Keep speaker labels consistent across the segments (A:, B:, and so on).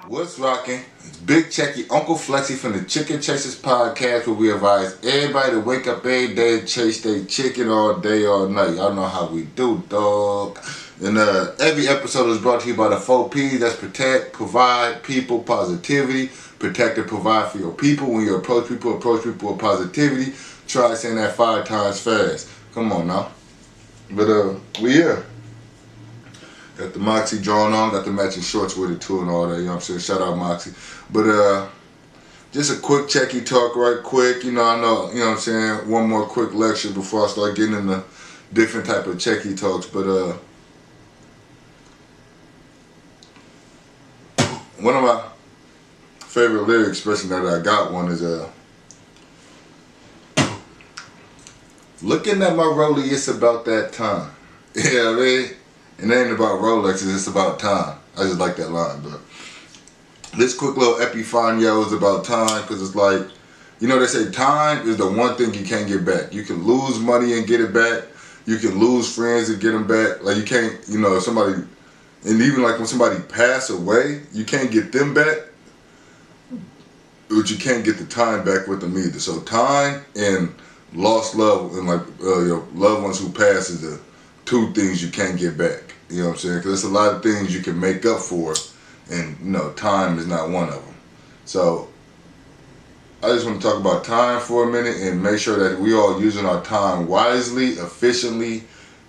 A: What's rocking? It's Big Checky, Uncle Flexy from the Chicken Chasers podcast, where we advise everybody to wake up every day and chase their chicken all day, all night. Y'all know how we do, dog. And every episode is brought to you by the 4 P's. That's protect, provide, people, positivity. Protect and provide for your people. When you approach people with positivity. Try saying that 5 times fast. Come on now. But we here. Got the Moxie drawn on, got the matching shorts with it too and all that, you know what I'm saying? Shout out Moxie. But just a quick Checky talk right quick. I know, you know what I'm saying? One more quick lecture before I start getting into different type of Checky talks. But one of my favorite lyric expression that I got one is looking at my rollie, it's about that time. You know what I mean? It ain't about Rolexes, it's about time. I just like that line, but this quick little epiphania is about time, because it's like, they say time is the one thing you can't get back. You can lose money and get it back. You can lose friends and get them back. Like you can't, if somebody, and even like when somebody pass away, you can't get them back, but you can't get the time back with them either. So time and lost love and like your loved ones who pass is the 2 things you can't get back. You know what I'm saying? Because there's a lot of things you can make up for, and time is not one of them. So I just want to talk about time for a minute and make sure that we all using our time wisely, efficiently,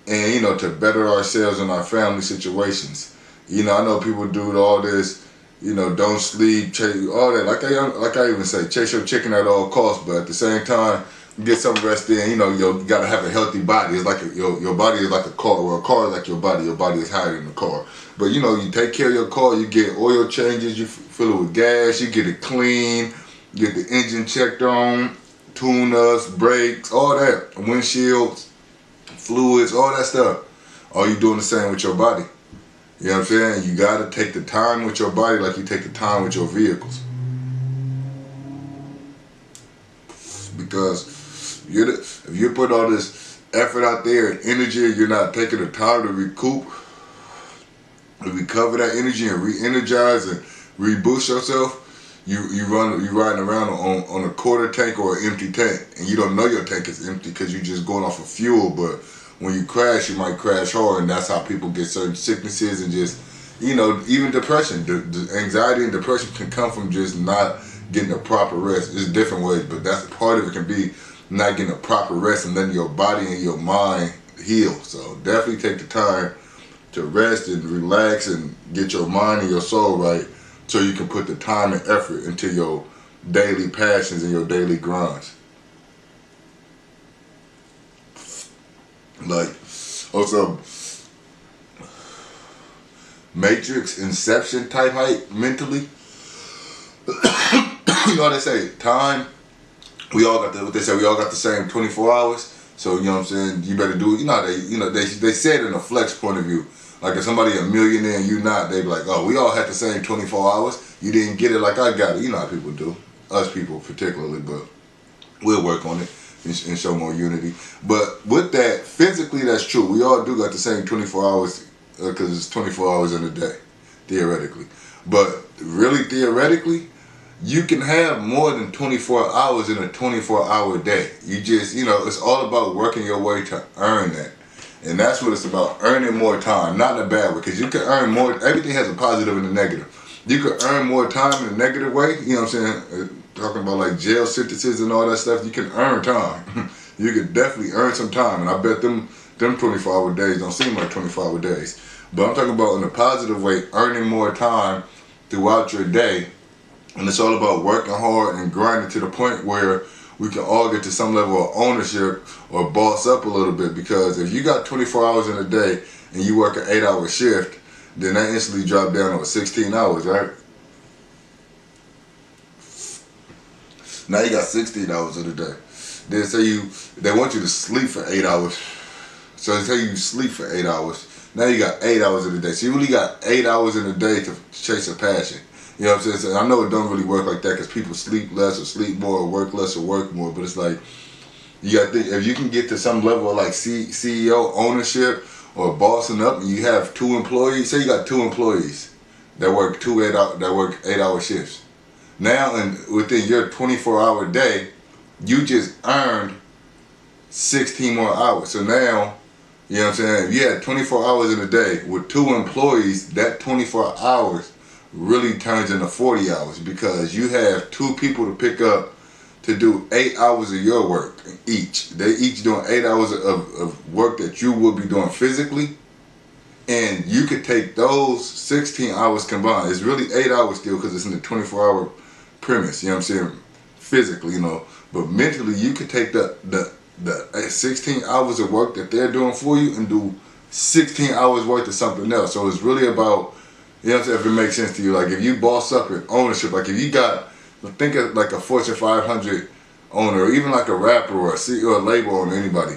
A: and to better ourselves in our family situations. I know people do all this, don't sleep, chase, all that. Like I even say, chase your chicken at all costs, but at the same time, get some rest in. You gotta have a healthy body. It's like your body is like a car, or a car is like your body. Your body is higher than the car. But you take care of your car. You get oil changes. You fill it with gas. You get it clean. You get the engine checked on, tune-ups, brakes, all that, windshields, fluids, all that stuff. Are you doing the same with your body? You know what I'm saying? You gotta take the time with your body like you take the time with your vehicles. Because if you put all this effort out there and energy, you're not taking the time to recoup, to recover that energy and re-energize and reboost yourself, you riding around on a quarter tank or an empty tank, and you don't know your tank is empty because you're just going off of fuel. But when you crash, you might crash hard, and that's how people get certain sicknesses and just, even depression. The anxiety and depression can come from just not getting a proper rest. There's different ways, but that's part of it. Can be not getting a proper rest and letting your body and your mind heal. So definitely take the time to rest and relax and get your mind and your soul right, so you can put the time and effort into your daily passions and your daily grinds. Like, also, Matrix, Inception type hype mentally. You know what they say, time, we all got what they say, we all got the same 24 hours. So, what I'm saying, you better do it. They said in a flex point of view, like if somebody a millionaire and you not, they be like, oh, we all had the same 24 hours. You didn't get it like I got it. You know how people do. Us people particularly, but we'll work on it and show more unity. But with that, physically that's true. We all do got the same 24 hours because it's 24 hours in a day, theoretically. But really theoretically, you can have more than 24 hours in a 24-hour day. You just, it's all about working your way to earn that. And that's what it's about, earning more time, not in a bad way, because you can earn more. Everything has a positive and a negative. You can earn more time in a negative way, you know what I'm saying? Talking about like jail sentences and all that stuff, you can earn time. You can definitely earn some time, and I bet them 24-hour days don't seem like 24-hour days. But I'm talking about in a positive way, earning more time throughout your day. And it's all about working hard and grinding to the point where we can all get to some level of ownership or boss up a little bit. Because if you got 24 hours in a day and you work an 8-hour shift, then that instantly drop down to 16 hours, right? Now you got 16 hours in a day. Then they want you to sleep for 8 hours. So they say you sleep for 8 hours. Now you got 8 hours in a day. So you really got 8 hours in a day to chase a passion. You know what I'm saying? So I know it don't really work like that because people sleep less or sleep more or work less or work more. But it's like, you got to think, if you can get to some level of like CEO ownership or bossing up and you have 2 employees, say you got 2 employees. that work 8-hour shifts. Now, within your 24-hour day, you just earned 16 more hours. So now, you know what I'm saying, if you had 24 hours in a day with 2 employees, that 24 hours really turns into 40 hours because you have 2 people to pick up to do 8 hours of your work each. They each doing 8 hours of work that you will be doing physically. And you could take those 16 hours combined. It's really 8 hours still because it's in the 24-hour premise, you know what I'm saying? Physically, you know. But mentally, you could take the 16 hours of work that they're doing for you and do 16 hours worth of something else. So it's really about, you know what I'm saying, if it makes sense to you. Like if you boss up in ownership, like if you got, think of like a Fortune 500 owner, or even like a rapper or a CEO or a label owner, anybody.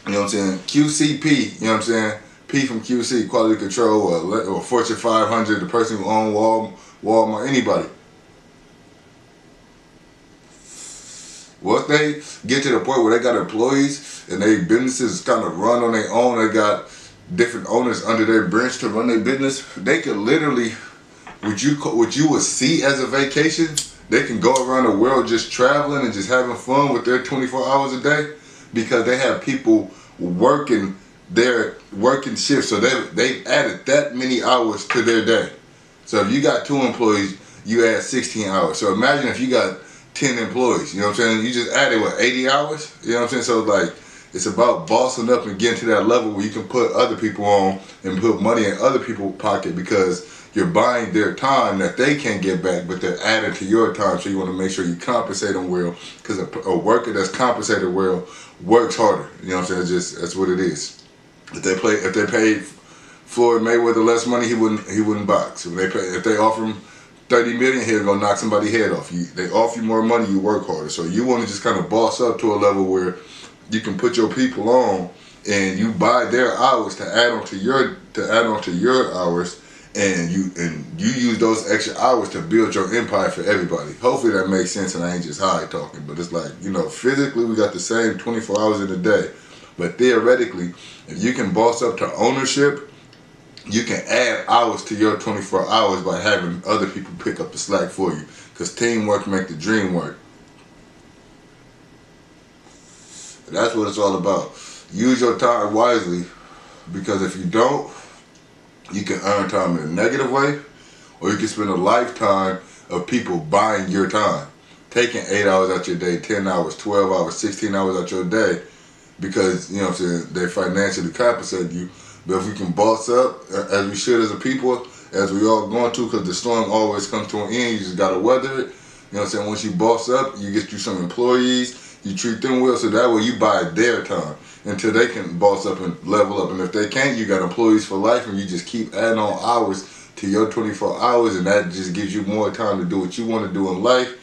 A: You know what I'm saying? QCP, you know what I'm saying? P from QC, quality control, or Fortune 500, the person who owns Walmart, anybody. Once they get to the point where they got employees and their businesses kind of run on their own, they got different owners under their branch to run their business, they could literally, what you would see as a vacation, they can go around the world just traveling and just having fun with their 24 hours a day because they have people working their working shifts. So they've added that many hours to their day. So if you got 2 employees, you add 16 hours. So imagine if you got 10 employees, you know what I'm saying? You just added, 80 hours? You know what I'm saying? So like, it's about bossing up and getting to that level where you can put other people on and put money in other people's pocket because you're buying their time that they can't get back, but they're adding to your time. So you want to make sure you compensate them well because a worker that's compensated well works harder. You know what I'm saying? That's what it is. If they paid Floyd Mayweather less money, he wouldn't box. If they offer him $30 million, he'll go knock somebody's head off. They offer you more money, you work harder. So you want to just kind of boss up to a level where you can put your people on and you buy their hours to add on to your hours, and you use those extra hours to build your empire for everybody. Hopefully that makes sense and I ain't just high talking, but it's like, you know, physically we got the same 24 hours in a day. But theoretically, if you can boss up to ownership, you can add hours to your 24 hours by having other people pick up the slack for you. Because teamwork makes the dream work. That's what it's all about. Use your time wisely, because if you don't, you can earn time in a negative way, or you can spend a lifetime of people buying your time. Taking 8 hours out your day, 10 hours, 12 hours, 16 hours out your day, because, you know what I'm saying, they financially compensate you. But if we can boss up, as we should as a people, as we all going to, because the storm always comes to an end, you just got to weather it. You know what I'm saying? Once you boss up, you get you some employees, you treat them well, so that way you buy their time until they can boss up and level up. And if they can't, you got employees for life, and you just keep adding on hours to your 24 hours, and that just gives you more time to do what you want to do in life.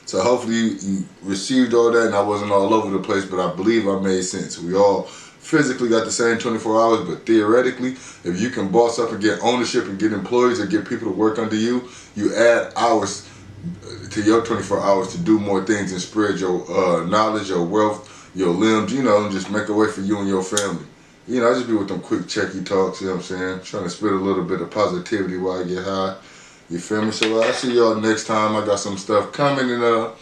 A: So hopefully you received all that, and I wasn't all over the place, but I believe I made sense. We all physically got the same 24 hours, but theoretically, if you can boss up and get ownership and get employees or get people to work under you, you add hours to your 24 hours to do more things and spread your knowledge, your wealth, your limbs, you know, and just make a way for you and your family. You know, I just be with them quick checky talks, you know what I'm saying? Trying to spread a little bit of positivity while I get high. You feel me? So I'll see y'all next time. I got some stuff coming, and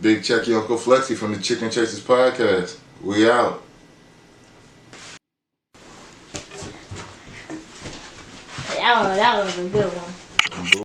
A: Big Checky UncleFlexy from the Chicken Chasers podcast. We out.
B: That was a good one.